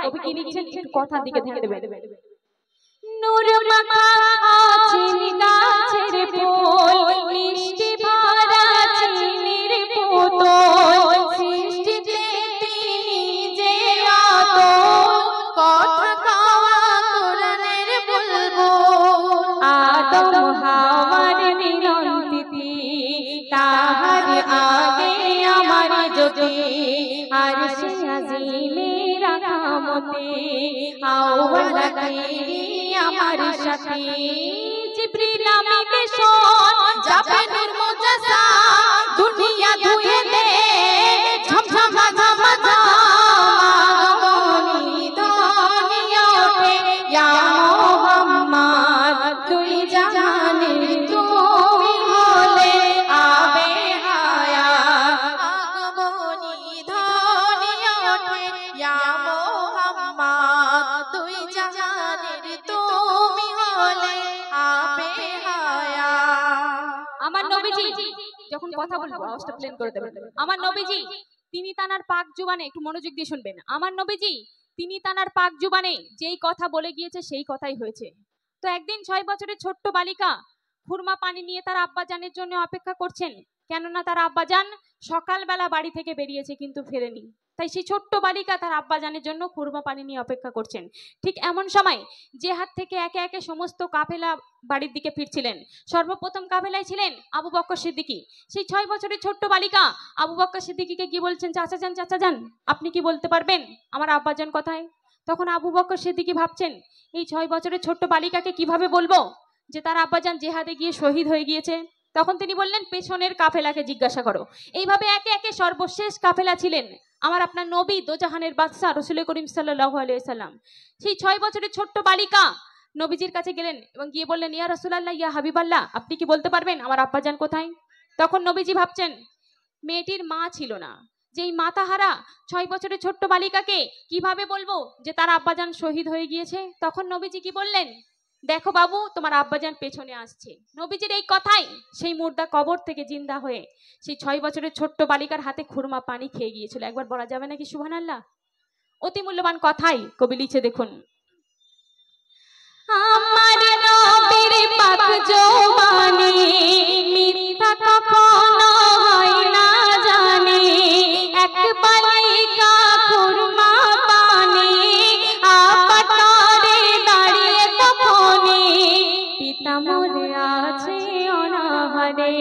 কবি কি লিখছেন একটু কথার দিকে ধ্যান দেবেন। নূর মাখা চিনি গাছের ফুল মিষ্টি ভরা চিনির পুতুল সৃষ্টিতে তিনি যে অতুল কথা কওয়া কোরআনের বুলবুল আদম হাওয়ার মিলনতিথি তাহার আগে আমার জ্যোতি আরশে আজিমে রাখামতে আওয়ালা তেরি আমার সাথী জিবরিল আমিনে শোন যাবে নূর মুজাসা দুনিয়া ধুয়ে দে ঝমঝমা ঝমঝমা আগমনী ধ্বনি ওঠে ইয়া মুহাম্মদ তুই জাহানের তুমি হলে আবে হায়াত আগমনী ধ্বনি ওঠে ইয়া মুহাম্মদ তুই জাহানের তুমি হলে আবে হায়াত। আমার নবীজি যখন কথা বলবো আওয়াজটা প্লেন করে দেবেন। আমার নবীজি তিনি তানার পাক জুবানে, একটু মনোযোগ দিয়ে শুনবেন, আমার নবীজি তিনি তানার পাক জুবানে যেই কথা বলে গিয়েছে সেই কথাই হয়েছে। তো একদিন 6 বছরের ছোট্ট বালিকা খুরমা পানি নিয়ে তার আব্বাজানের জন্য অপেক্ষা করছেন, কেননা তার আব্বাজান সকালবেলা বাড়ি থেকে বেরিয়েছে কিন্তু ফেরেনি। তাই সেই ছোট্ট বালিকা তার আব্বাজানের জন্য খুরমা পানি নিয়ে অপেক্ষা করছেন। ঠিক এমন সময় যে হাত থেকে একে একে সমস্ত কাফেলা বাড়ির দিকে ফিরছিলেন, সর্বপ্রথম কাফেলায় ছিলেন আবু বকর সিদ্দিকী। সেই 6 বছরের ছোট্ট বালিকা আবু বকর সিদ্দিকীকে কি বলছেন, চাচা যান আপনি কি বলতে পারবেন আমার আব্বাজান কোথায়? তখন আবু বকর সিদ্দিকী ভাবছেন এই 6 বছরের ছোট্ট বালিকাকে কিভাবে বলবো যে তার আব্বাজান জেহাদে গিয়ে শহীদ হয়ে গিয়েছে। তখন তিনি বললেন পেছনের কাফেলাকে জিজ্ঞাসা করো। এইভাবে একে একে সর্বশেষ কাফেলা ছিলেন আমার আপনার নবী দোজাহানের বাদশা রাসূল করিম সাল্লাল্লাহু আলাইহি সাল্লাম। সেই 6 বছরের ছোট্ট বালিকা নবীজির কাছে গেলেন এবং গিয়ে বললেন ইয়া রাসূলুল্লাহ ইয়া হাবিবাল্লাহ আপনি কি বলতে পারবেন আমার আব্বাজান কোথায়? তখন নবীজি ভাবছেন মেয়েটির মা ছিল না, যেই মাতাহারা 6 বছরের ছোট্ট বালিকাকে কিভাবে বলবো যে তার আব্বাজান শহীদ হয়ে গিয়েছে। তখন নবীজি কি বললেন, দেখো বাবু তোমার আব্বাজান পেছনে আসছে। নবীজির এই কথাই সেই মুর্দা কবর থেকে জিন্দা হয়ে সেই 6 বছরের ছোট্ট বালিকার হাতে খুরমা পানি খেয়ে গিয়েছিল। একবার বলা যাবে নাকি সুবহানাল্লাহ? অতি মূল্যবান কথাই কবি লিখে দেখুন। আমার নবীর পাক জবানি মিথ্যা কখনো হয় না জানি, এক বালিকা খুরমা পানি আপাতরে দাঁড়িয়ে তখনই পিতা মরে আছে অনাহারে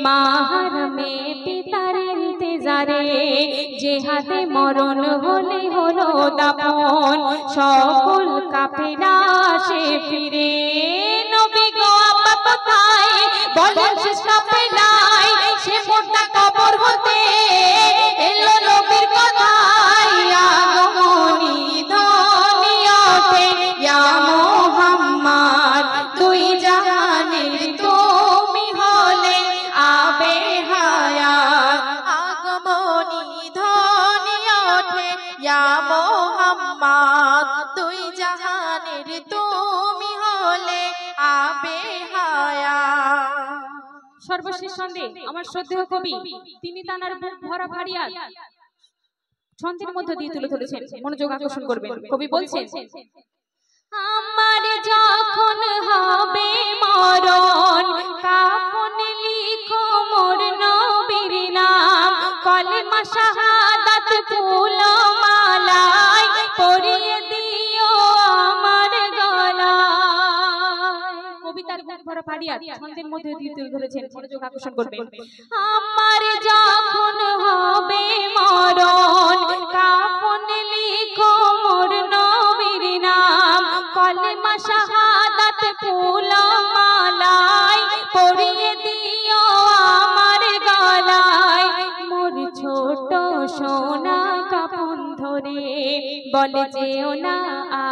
মাহারমে পিতার ইন্তজারে জেহাদে মরণ হলে হলো দাফন সকল কাফেলা আসে ফিরে। নবী গো আপা কোথায় বলেন শেষ কাফেলায় সে মুর্দা কবর হতে এলো নবীর কথায় আগমনী ধ্বনি ওঠে ইয়া মুহাম্মদ তুই জাহানের তুমি হলে আবে হায়াত আগমনী ধ্বনি ওঠে ইয়া মুহাম্মদ তুই জাহানের তুমি হলে আবে হায়াত। সর্বশেষ ছন্দে আমার শ্রদ্ধেয় কবি তিনি তানার বুক ভরা ফারিয়াদ ছন্দের মধ্যে দিয়ে তুলে ধরেছেন, মনোযোগ আকর্ষণ করবেন। কবি বলছেন আমার যখন হবে মরণ কাফন লিখো মোর নবীর নাম কলেমা শাহাদাত ফুল মালায় পরিয়ে দিও আমার গলায়। কবিতার বুক ভরা ফারিয়াদ ছন্দের মধ্যে দিয়ে তুলে ধরেছেন, মনোযোগ আকর্ষণ করবেন। আমার যখন হবে মরণ কাফন লিখো মোর নবীর নাম কলেমা শাহাদাত ফুল মালায় পরিয়ে দিও আমার গলায়। মোর ছোট সোনা কাপন ধরে বলে যেও না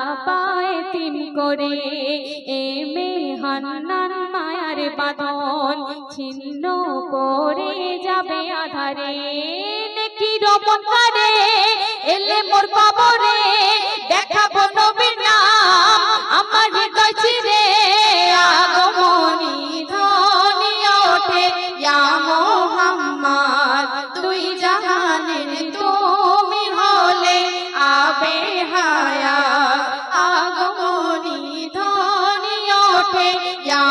আবায় তিম করে এ মেহান্নান মায়ার বাঁধন ছিন্ন করে যাবে আধারে। নেকি রোপণ করে এলে মোর কবরে দেখাবো নবীর নাম আমার হৃদয় চিরে আগমনী ধ্বনি ওঠে ইয়া মুহাম্মদ তুই জাহানের তুমি হলে আবে হায়াত। ইয়া